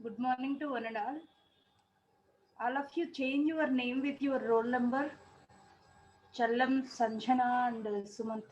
Good morning to one and all. All of you change your name with your roll number. Challam, Sanjana, and Sumant.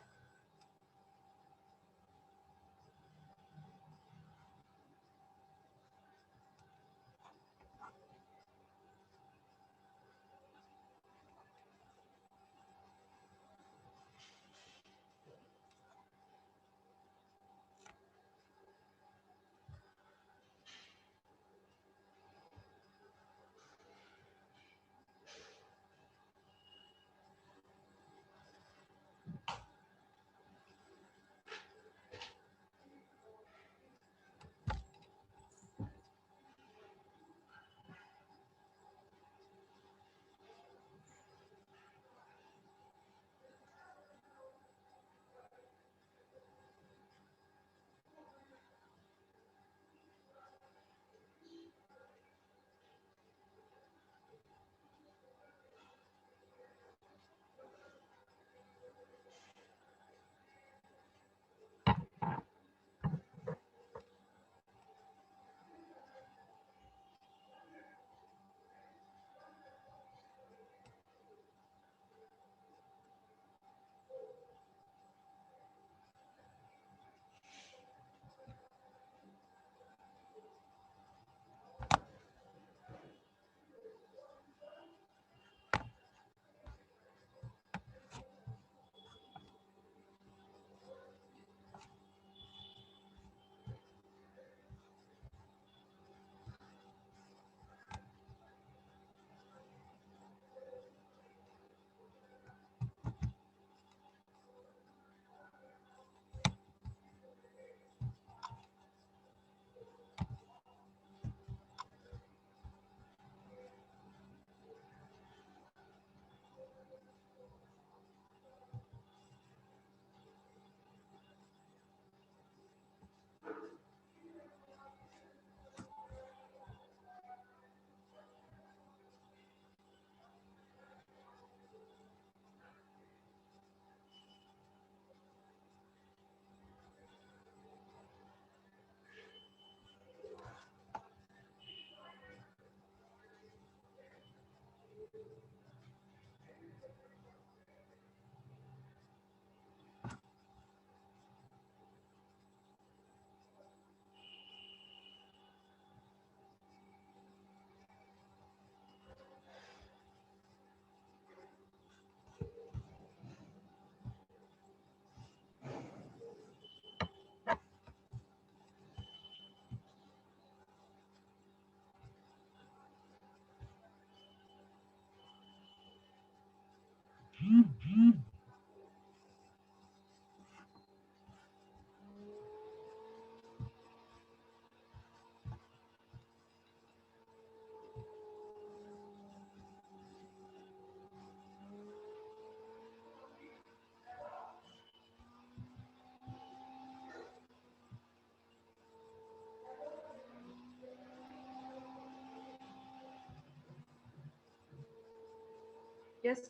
Yes,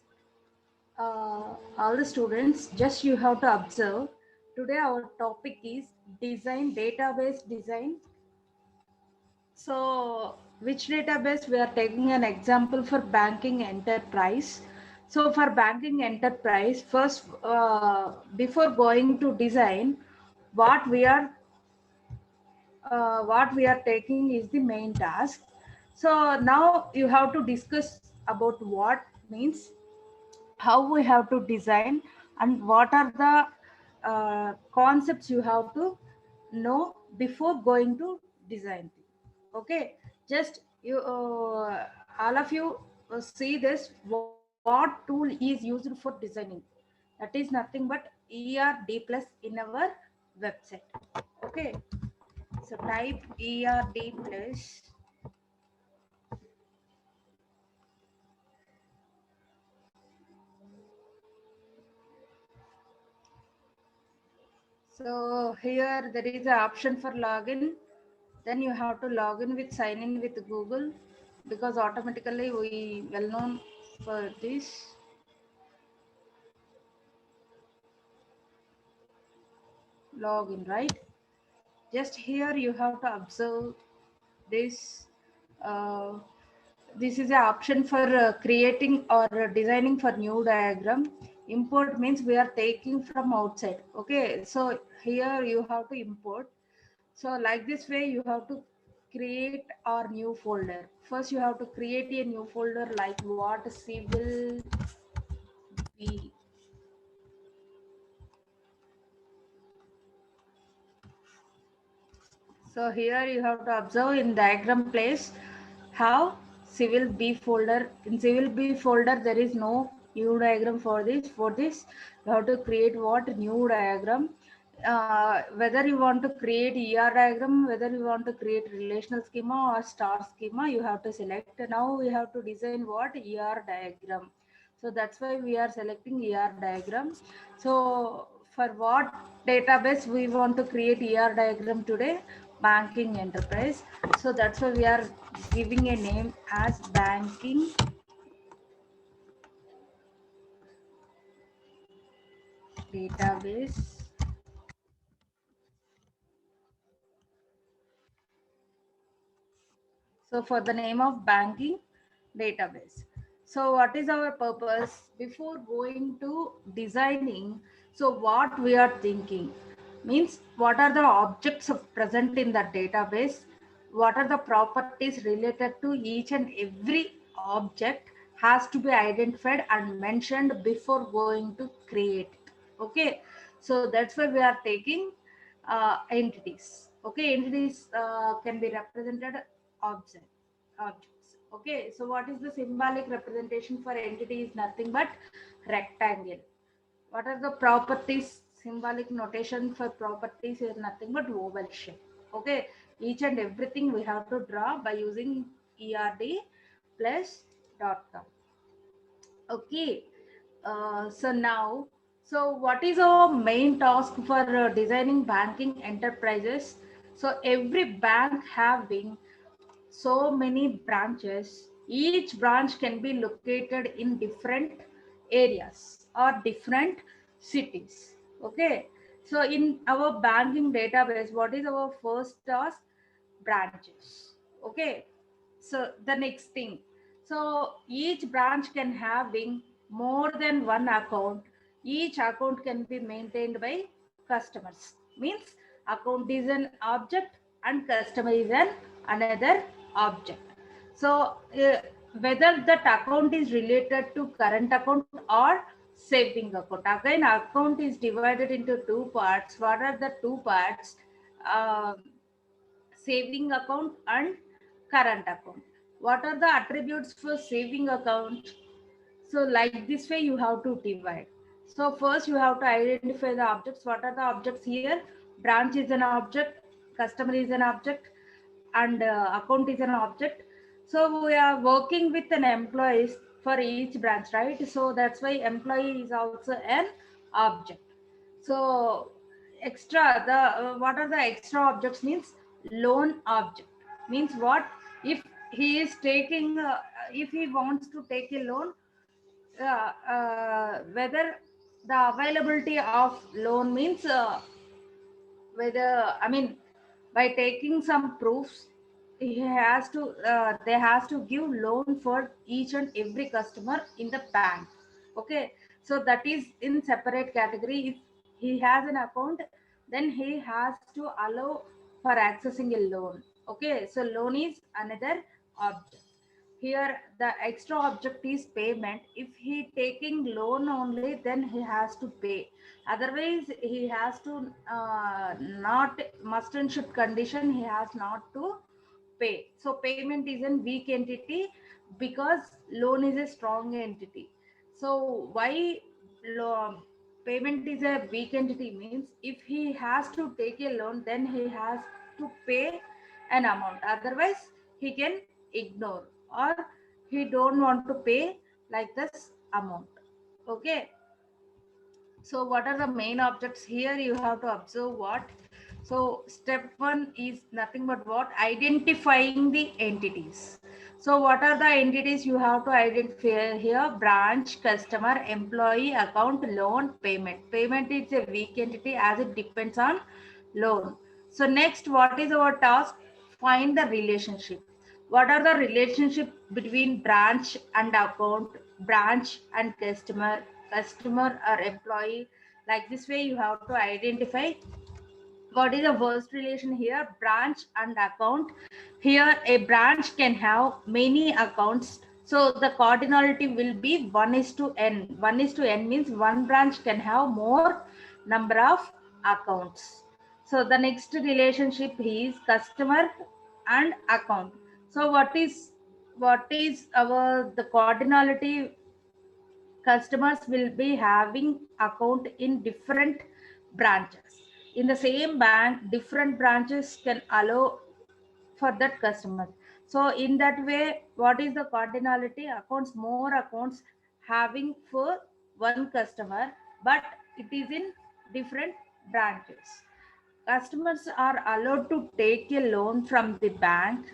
all the students, just you have to observe. Today our topic is design, database design. So, which database we are taking an example for banking enterprise. So, for banking enterprise, first, before going to design, what we are taking is the main task. So now you have to discuss about what means, how we have to design, and what are the concepts you have to know before going to design. Okay, just you all of you see this, what tool is used for designing. That is nothing but ERD plus in our website. Okay, so type ERD plus. So here there is an option for login. Then you have to log in with sign in with Google, because automatically we well known for this login, right? Just here you have to observe this uh, this is an option for creating or designing for new diagram. Import means we are taking from outside. Okay, so here you have to import. So like this way you have to create our new folder. First you have to create a new folder like what civil be. So here you have to observe in diagram place how civil B folder. In civil B folder there is no new diagram for this. For this you have to create what new diagram. Whether you want to create ER diagram, whether you want to create relational schema or star schema, you have to select. Now we have to design what ER diagram. So that's why we are selecting ER diagram. So for what database we want to create ER diagram today? Banking enterprise. So that's why we are giving a name as banking database. So for the name of banking database. So what is our purpose before going to designing? So what we are thinking means what are the objects present in the database? What are the properties related to each and every object has to be identified and mentioned before going to create it. Okay, so that's why we are taking entities. Okay, entities can be represented object objects. Okay, so what is the symbolic representation for entity is nothing but rectangle. What are the properties? Symbolic notation for properties is nothing but oval shape. Okay, each and everything we have to draw by using erd plus dot com. Okay, so now, so what is our main task for designing banking enterprises? So every bank having so many branches. Each branch can be located in different areas or different cities. Okay, so in our banking database, what is our first task? Branches. Okay, so the next thing, so each branch can having more than one account. Each account can be maintained by customers, means account is an object and customer is an another object. So whether that account is related to current account or saving account, again account is divided into two parts. What are the two parts? Um Saving account and current account. What are the attributes for saving account? So like this way you have to divide. So first you have to identify the objects. What are the objects here? Branch is an object, customer is an object, and account is an object. So we are working with an employees for each branch, right? So that's why employee is also an object. So extra the what are the extra objects means loan object means what if he is taking if he wants to take a loan, whether the availability of loan means whether I mean by taking some proofs he has to they has to give loan for each and every customer in the bank. Okay, so that is in separate category. If he has an account, then he has to allow for accessing a loan. Okay, so loan is another object. Here the extra object is payment. If he taking loan only, then he has to pay. Otherwise he has to not must and should condition, he has not to pay. So payment is a weak entity because loan is a strong entity. So why payment is a weak entity means if he has to take a loan, then he has to pay an amount. Otherwise he can ignore or he don't want to pay like this amount. Okay, so what are the main objects here? You have to observe what. So step one is nothing but what? Identifying the entities. So what are the entities you have to identify here? Branch, customer, employee, account, loan, payment. Payment is a weak entity as it depends on loan. So next, what is our task? find the relationship. What are the relationship between branch and account, branch and customer, customer or employee? Like this way, you have to identify what is the worst relation here, branch and account. Here a branch can have many accounts, so the cardinality will be 1 is to n. 1 is to n means one branch can have more number of accounts. So the next relationship is customer and account. So what is our the cardinality? Customers will be having account in different branches. In the same bank, different branches can allow for that customer. So in that way, what is the cardinality? Accounts, more accounts having for one customer, but it is in different branches. Customers are allowed to take a loan from the bank.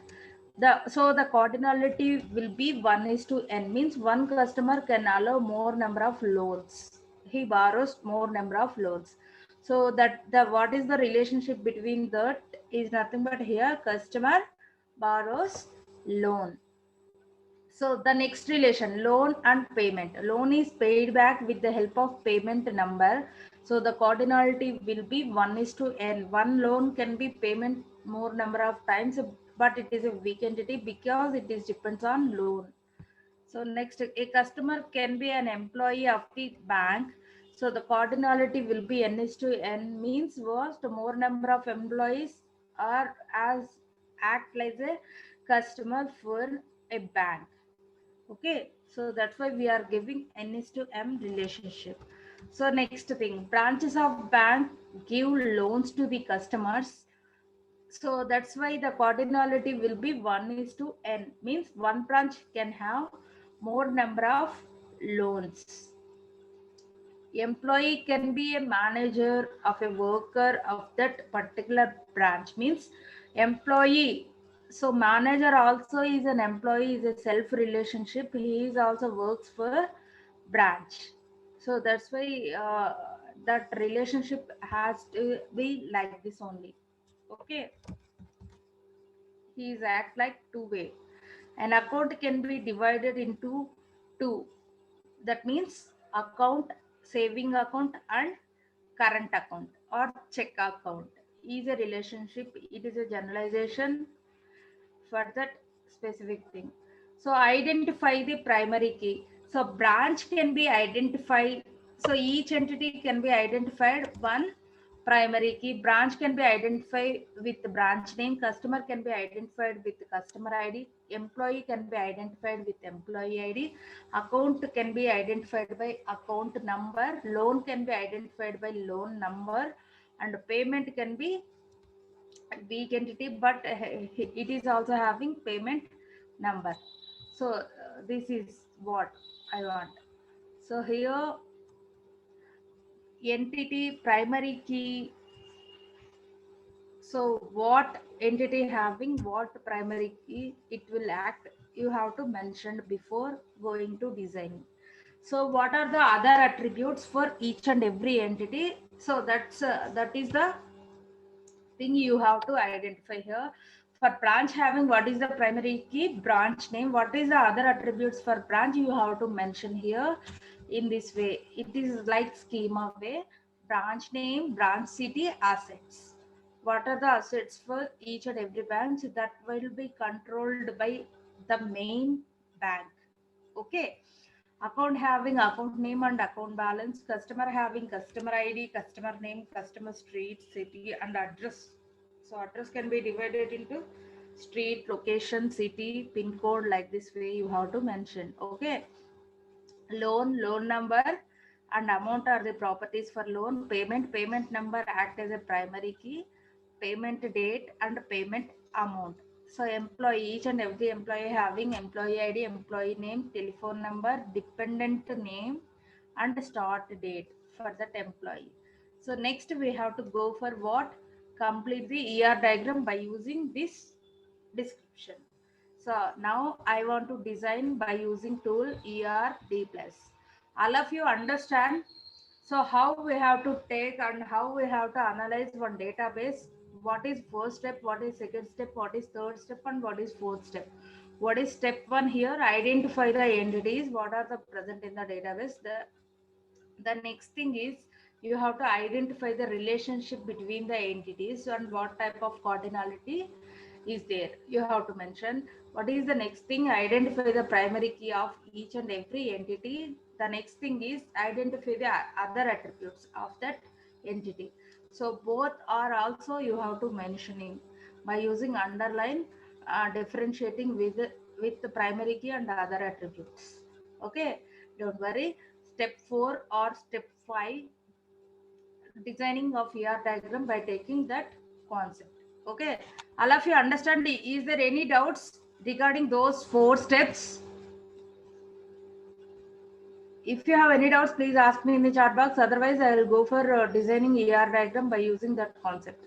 So the cardinality will be 1 is to n, means one customer can allow more number of loans. He borrows more number of loans. So that the what is the relationship between that is nothing but here customer borrows loan. So the next relation, loan and payment. Loan is paid back with the help of payment number. So the cardinality will be 1 is to n. One loan can be payment more number of times, but it is a weak entity because it is depends on loan. So next, a customer can be an employee of the bank. So the cardinality will be n is to n, means worst more number of employees are as act like a customer for a bank. Okay, so that's why we are giving n is to m relationship. So next thing, branches of bank give loans to the customers. So that's why the cardinality will be 1 is to n, means one branch can have more number of loans. Employee can be a manager of a worker of that particular branch, means employee. So manager also is an employee, is a self relationship. He is also works for branch. So that's why that relationship has to be like this only. Okay, he is act like two way. An account can be divided into two. That means account, saving account and current account or check account is a relationship. It is a generalization for that specific thing. So identify the primary key. So branch can be identified. So each entity can be identified one primary key. Branch can be identified with the branch name. Customer can be identified with the customer ID. Employee can be identified with employee ID. Account can be identified by account number. Loan can be identified by loan number. And payment can be weak entity, but it is also having payment number. So this is what I want. So here entity primary key. So what entity having what primary key it will act, you have to mention before going to designing. So what are the other attributes for each and every entity? So that is the thing you have to identify here. For branch having what is the primary key, branch name, what is the other attributes for branch, you have to mention here in this way. It is like schema way, branch name, branch city, assets. What are the assets for each and every branch that will be controlled by the main bank. Okay. Account having account name and account balance, customer having customer ID, customer name, customer street, city, and address. So address can be divided into street, location, city, pin code, like this way you have to mention. Okay. Loan number and amount are the properties for loan. Payment number act as a primary key. Payment date and payment amount. So employee, each and every employee having employee ID, employee name, telephone number, dependent name, and start date for that employee. So next we have to go for what? Complete the ER diagram by using this description. So now I want to design by using tool ERD plus. All of you understand. So how we have to take and how we have to analyze one database what is first step, what is second step, what is third step, and what is fourth step. What is step one here? Identify the entities, what are the present in the database. The next thing is you have to identify the relationship between the entities and what type of cardinality is there. You have to mention what is the next thing. Identify the primary key of each and every entity. The next thing is identify the other attributes of that entity. So both are also you have to mentioning by using underline, differentiating with the primary key and other attributes. Okay, don't worry. Step 4 or step 5, designing of ER diagram by taking that concept. Okay, all of you understand. Is there any doubts regarding those 4 steps? If you have any doubts, please ask me in the chat box. Otherwise, I will go for designing ER diagram by using that concept.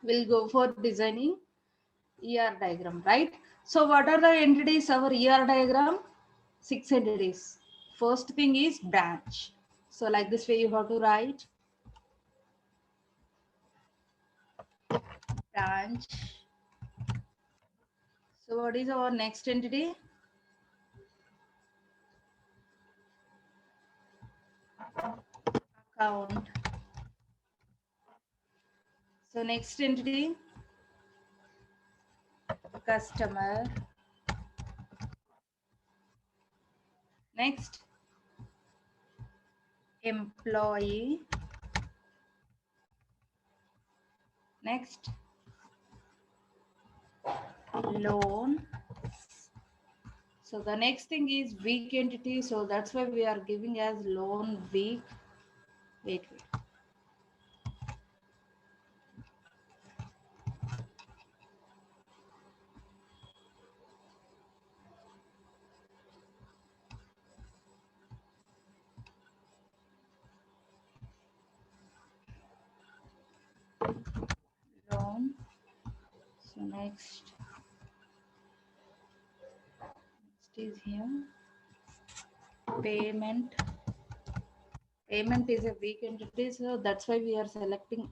We'll go for designing ER diagram, right? So what are the entities our ER diagram? 6 entities. First thing is branch. So like this way you have to write branch. So what is our next entity? Account. So next entity, customer. Next, employee. Next, loan. So the next thing is weak entity. So that's why we are giving as loan weak. Wait. loan. So next is here payment. Payment is a weak entity, so that's why we are selecting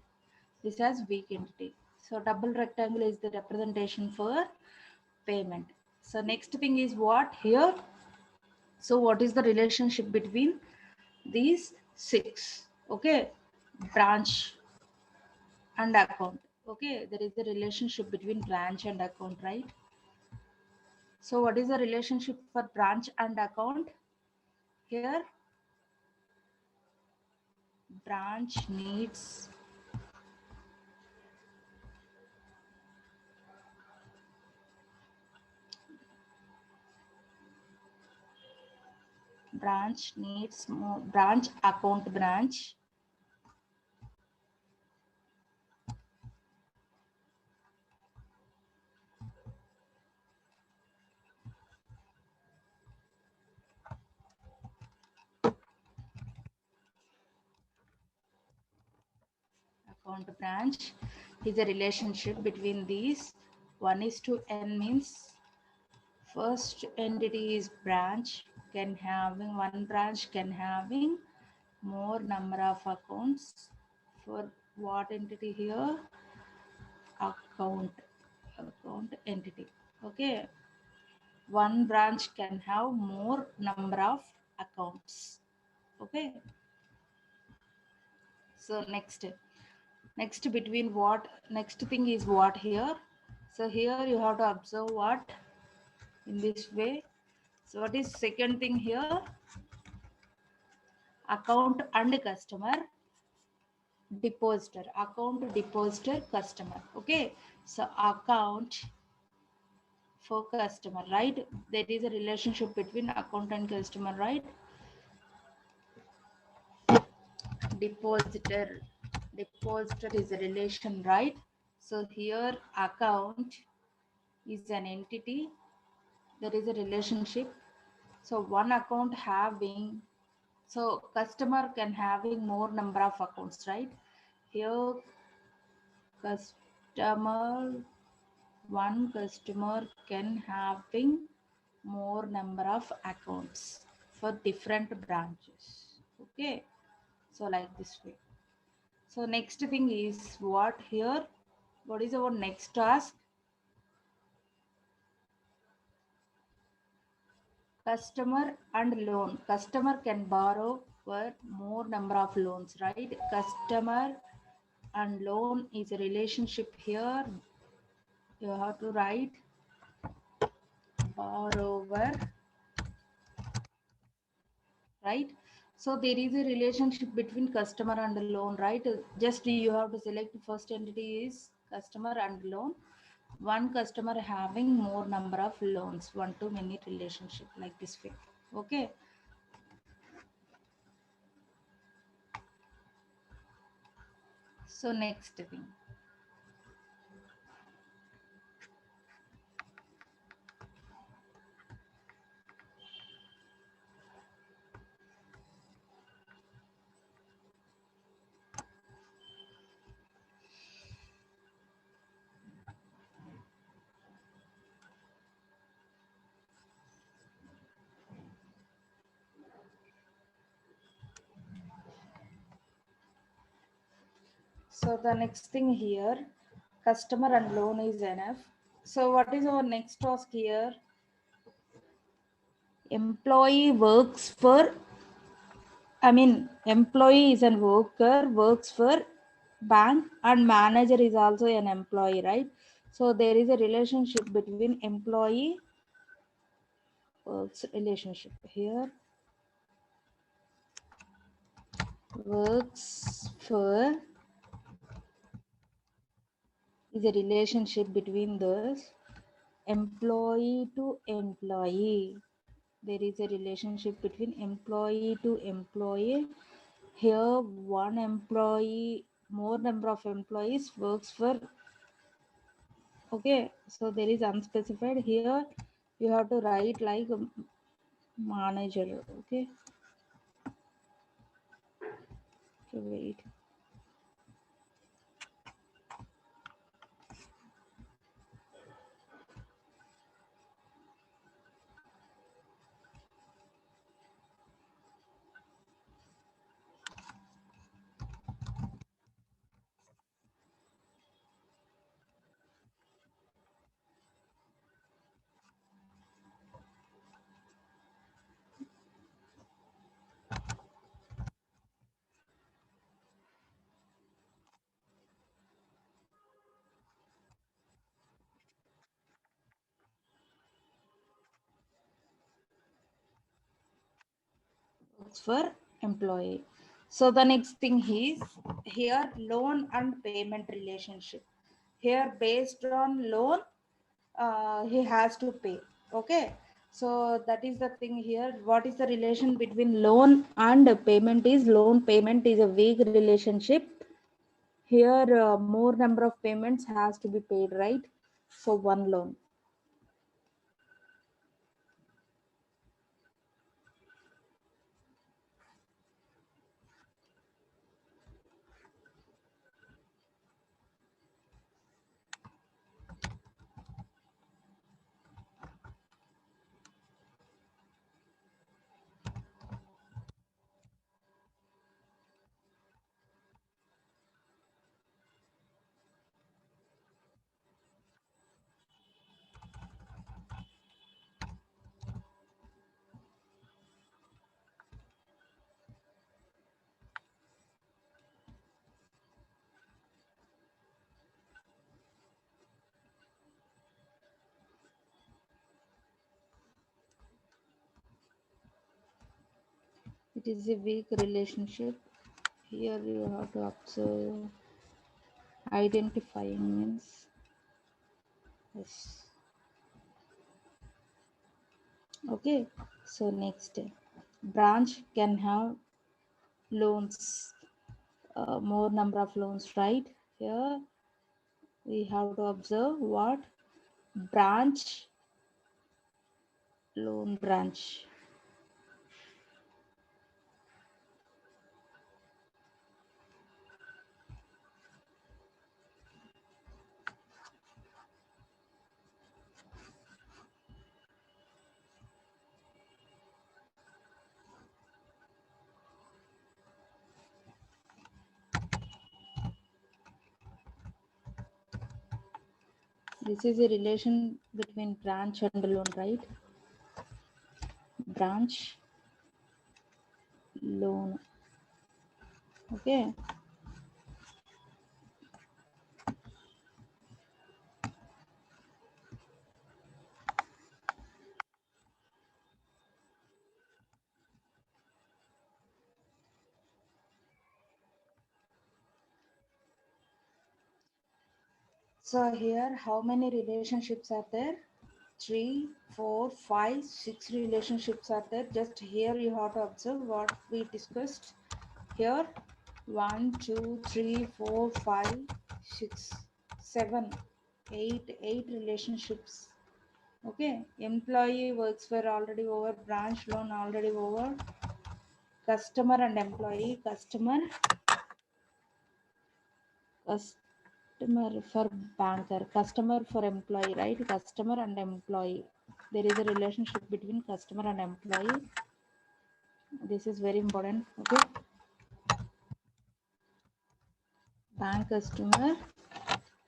this as weak entity. So double rectangle is the representation for payment. So next thing is what here? So what is the relationship between these six? Okay, branch and account. Okay, there is a relationship between branch and account, right? So what is the relationship for branch and account? Here, branch needs more branch account branch account branch is a relationship between these. 1 is to n means first entity is branch, can having one branch can having more number of accounts. For what entity here? Account entity. Okay, one branch can have more number of accounts. Okay, so next between what, next thing is what here? So here you have to observe what in this way. So what is second thing here? Account and customer, depositor, account, depositor, customer. Okay, so account for customer, right? There is a relationship between account and customer, right? Depositor is a relation, right? So here account is an entity, there is a relationship. So one account having, so customer can having more number of accounts, right? Here customer, one customer can having more number of accounts for different branches. Okay, so like this way. So next thing is what here? What is our next task? Customer and loan. Customer can borrow for more number of loans, right? Customer and loan is a relationship here. You have to write borrower, right? So there is a relationship between customer and loan, right? Just you have to select first entity is customer and loan. One customer having more number of loans, one to many relationship, like this way. Okay, so next thing. So the next thing here, customer and loan is enough. So what is our next task here? Employee works for, employee is a worker, works for bank, and manager is also an employee, right? So there is a relationship between employee works relationship here. Works for is a relationship between those employee to employee. There is a relationship between employee to employee. Here one employee, more number of employees works for. Okay, so there is unspecified here. You have to write like manager. Okay, okay, wait. works for employee. So the next thing is here loan and payment relationship. Here based on loan, he has to pay. Okay, so that is the thing here. What is the relation between loan and payment? Is loan payment is a weak relationship. Here more number of payments has to be paid, right, for one loan. It is a weak relationship. Here you have to observe identifying means yes. Okay, so next branch can have loans, more number of loans, right? Here we have to observe what branch loan branch. This is a relation between branch and loan, right? Branch loan. Okay. So here, how many relationships are there? 3, 4, 5, 6 relationships are there. Just here you have to observe what we discussed. Here, 1, 2, 3, 4, 5, 6, 7, 8 relationships. Okay, employee works for already over, branch loan already over, customer and employee, customer for banker, customer for employee, right? Customer and employee. There is a relationship between customer and employee. This is very important. Okay. Bank customer.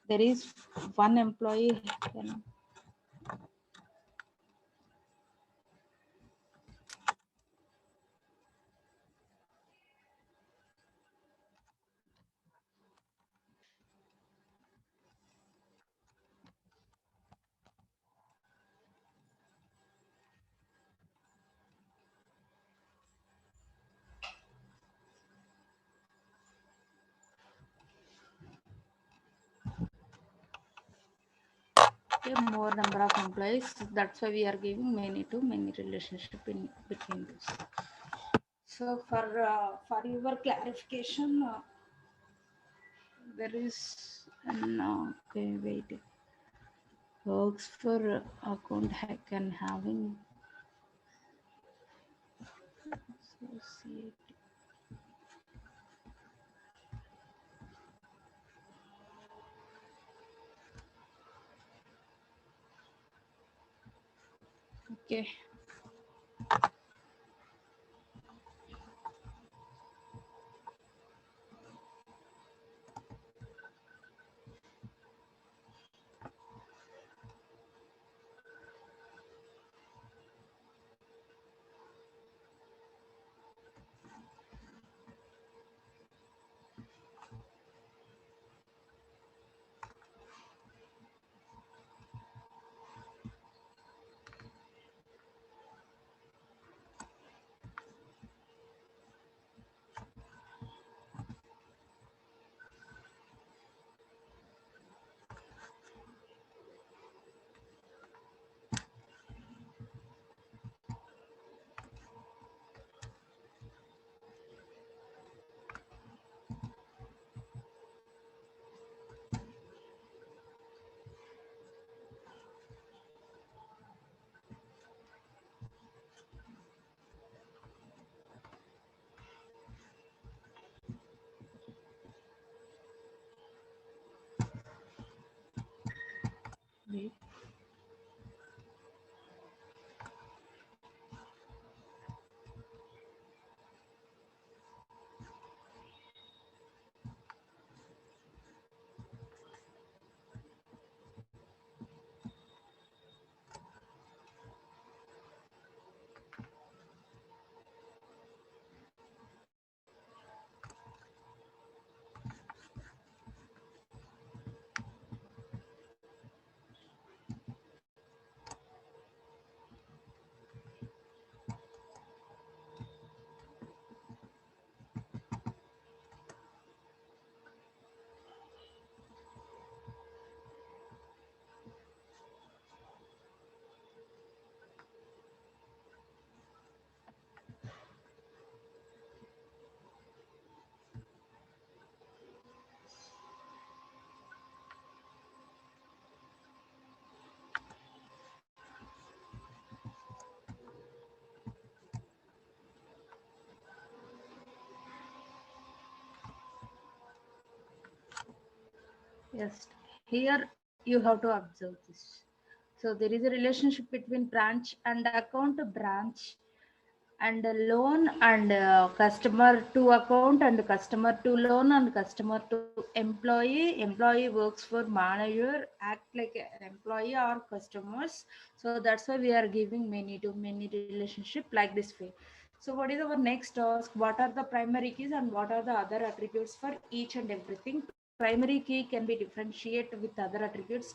There is one employee. Okay, more number of employees. That's why we are giving many to many relationship in between this. So for your clarification, there is okay. Wait. Works for account hack and having associate. Okay. Yes, here you have to observe this. So there is a relationship between branch and account, branch and loan and customer to account and customer to loan and customer to employee. Employee works for manager, act like an employee or customers. So that's why we are giving many to many relationship like this way. So what is our next task? What are the primary keys and what are the other attributes for each and everything? Primary key can be differentiate with other attributes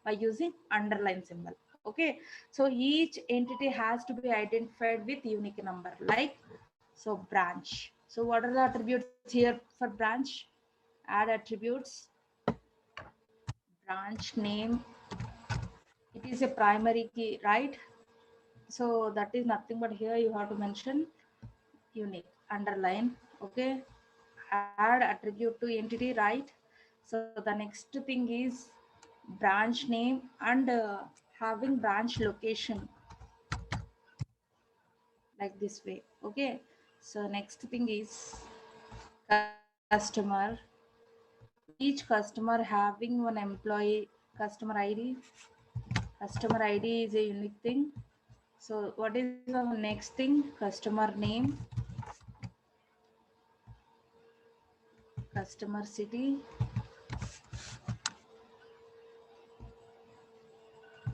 by using underline symbol. Okay, so each entity has to be identified with unique number, like so branch. So what are the attributes here for branch? Add attributes, branch name. It is a primary key, right? So that is nothing but here you have to mention unique, underline. Okay, add attribute to entity, right? So the next thing is branch name and having branch location like this way. Okay, so next thing is customer. Each customer having one employee customer ID. Customer ID is a unique thing. So what is our next thing? Customer name, customer city,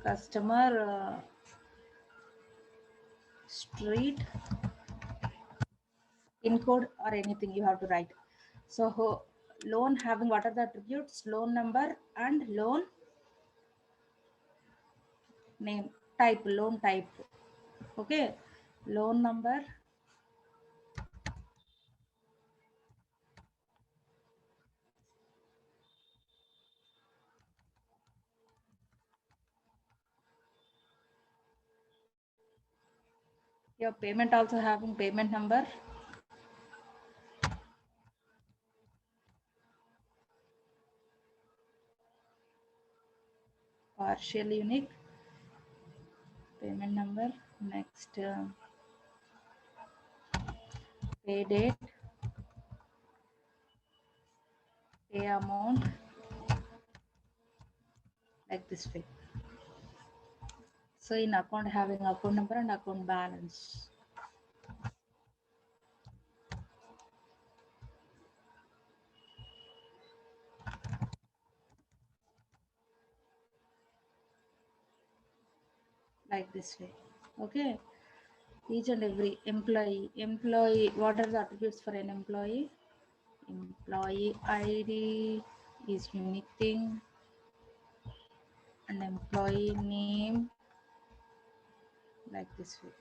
customer street, pin code or anything you have to write. So loan having what are the attributes? Loan number and loan name, type, loan type. Okay, loan number, your payment also having payment number, partial unique payment number. Next pay date, pay amount, like this way. So in account having account number and account balance. Like this way. Okay. Each and every employee, what are the attributes for an employee? Employee ID is unique thing and employee name like this way.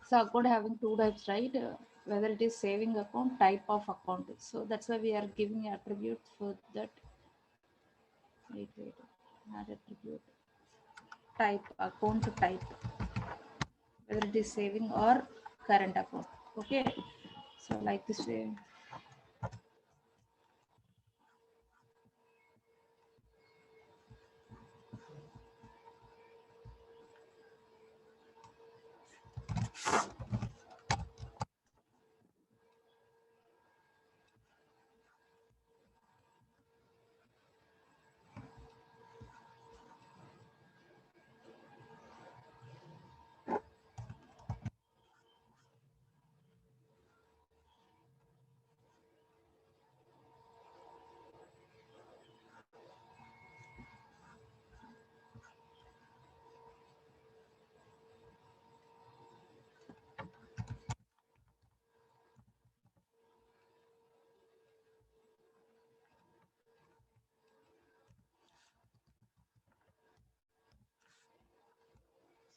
So account having two types, right? Whether it is saving account, type of account. So that's why we are giving attributes for that. Wait. Add attribute. Type, account type. Whether it is saving or current account. Okay. So like this way.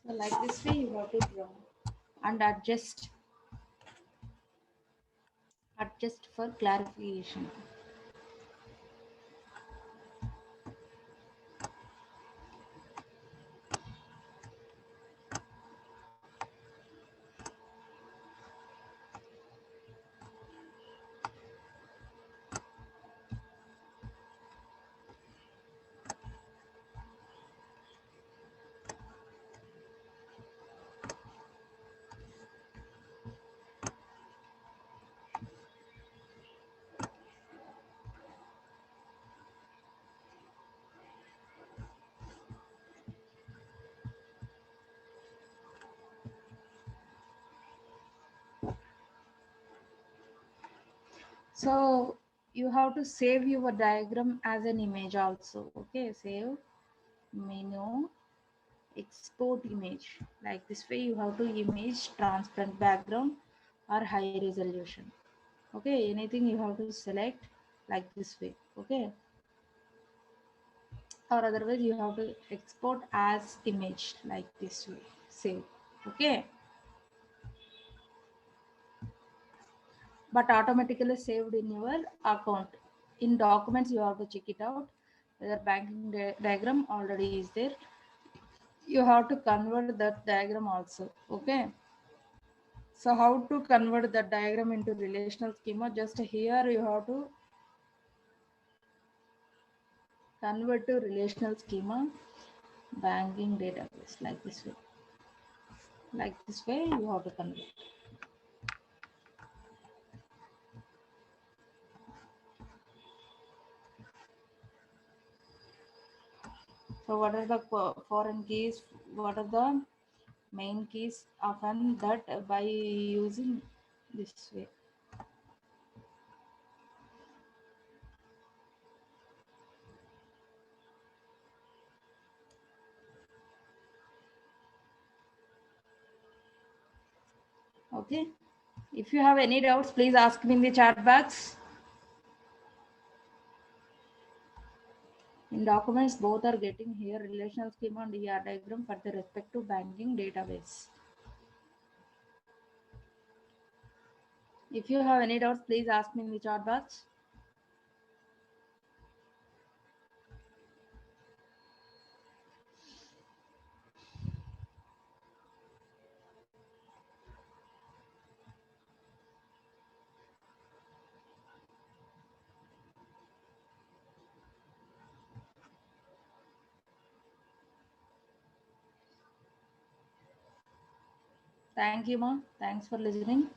So like this way you have to draw and adjust for clarification. So you have to save your diagram as an image also. Okay, save menu, export image. Like this way you have to image transparent background or high resolution. Okay, anything you have to select like this way. Okay, or otherwise you have to export as image like this way. Save. Okay, but automatically saved in your account. In documents you have to check it out whether banking diagram already is there. You have to convert that diagram also. Okay, so how to convert that diagram into relational schema? Just here you have to convert to relational schema banking database like this way. Like this way you have to convert. So what are the foreign keys? What are the main keys? Often that by using this way. Okay. If you have any doubts, please ask me in the chat box. In documents, both are getting here relational schema and ER diagram for the respective banking database. If you have any doubts, please ask me in the chat box. Thank you, Ma. Thanks for listening.